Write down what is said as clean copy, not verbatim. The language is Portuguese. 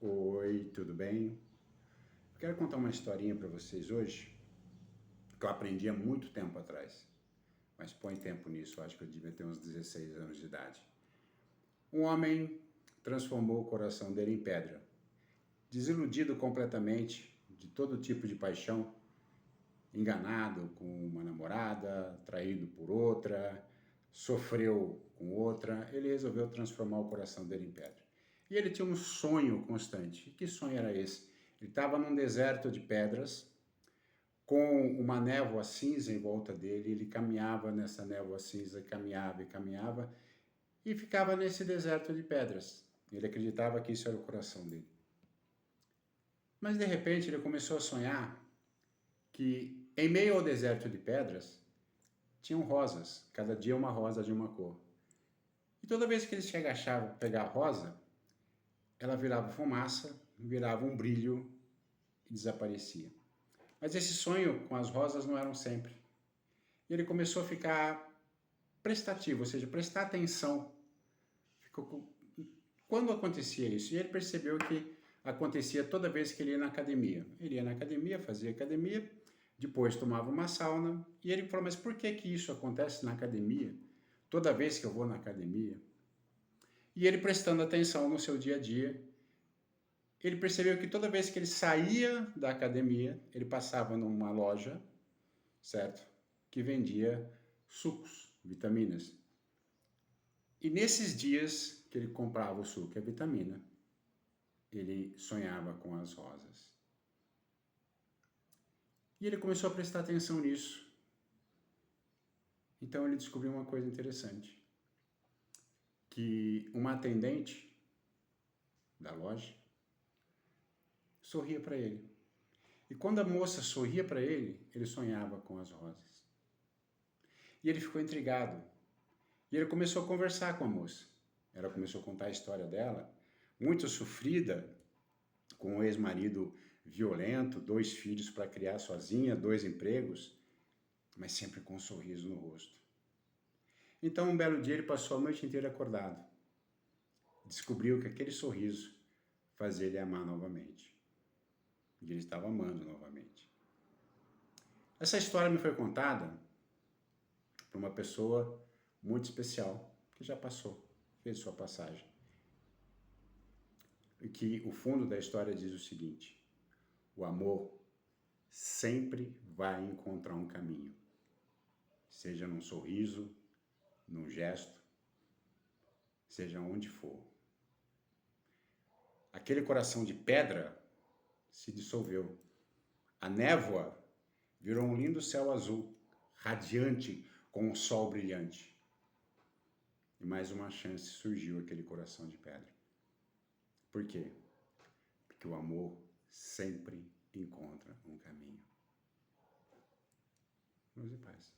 Oi, tudo bem? Eu quero contar uma historinha para vocês hoje, que eu aprendi há muito tempo atrás, mas põe tempo nisso, eu acho que eu devia ter uns 16 anos de idade. Um homem transformou o coração dele em pedra, desiludido completamente de todo tipo de paixão, enganado com uma namorada, traído por outra, sofreu com outra, ele resolveu transformar o coração dele em pedra. E ele tinha um sonho constante. E que sonho era esse? Ele estava num deserto de pedras, com uma névoa cinza em volta dele, ele caminhava nessa névoa cinza, caminhava e caminhava, e ficava nesse deserto de pedras. Ele acreditava que isso era o coração dele. Mas de repente ele começou a sonhar que em meio ao deserto de pedras tinham rosas, cada dia uma rosa de uma cor. E toda vez que ele se agachava para pegar a rosa, ela virava fumaça, virava um brilho e desaparecia. Mas esse sonho com as rosas não eram sempre. E ele começou a ficar prestativo, ou seja, prestar atenção. Quando acontecia isso? E ele percebeu que acontecia toda vez que ele ia na academia. Ele ia na academia, fazia academia, depois tomava uma sauna, e ele falou, mas por que que isso acontece na academia? Toda vez que eu vou na academia? E ele prestando atenção no seu dia a dia, ele percebeu que toda vez que ele saía da academia, ele passava numa loja, certo? Que vendia sucos, vitaminas. E nesses dias que ele comprava o suco e a vitamina, ele sonhava com as rosas. E ele começou a prestar atenção nisso. Então ele descobriu uma coisa interessante, que uma atendente da loja sorria para ele. E quando a moça sorria para ele, ele sonhava com as rosas. E ele ficou intrigado. E ele começou a conversar com a moça. Ela começou a contar a história dela, muito sofrida, com um ex-marido violento, 2 filhos para criar sozinha, 2 empregos, mas sempre com um sorriso no rosto. Então, um belo dia, ele passou a noite inteira acordado. Descobriu que aquele sorriso fazia ele amar novamente. E ele estava amando novamente. Essa história me foi contada por uma pessoa muito especial, que já passou, fez sua passagem. E que o fundo da história diz o seguinte: o amor sempre vai encontrar um caminho, seja num sorriso, num gesto, seja onde for. Aquele coração de pedra se dissolveu. A névoa virou um lindo céu azul, radiante com um sol brilhante. E mais uma chance surgiu aquele coração de pedra. Por quê? Porque o amor sempre encontra um caminho. Luz e paz.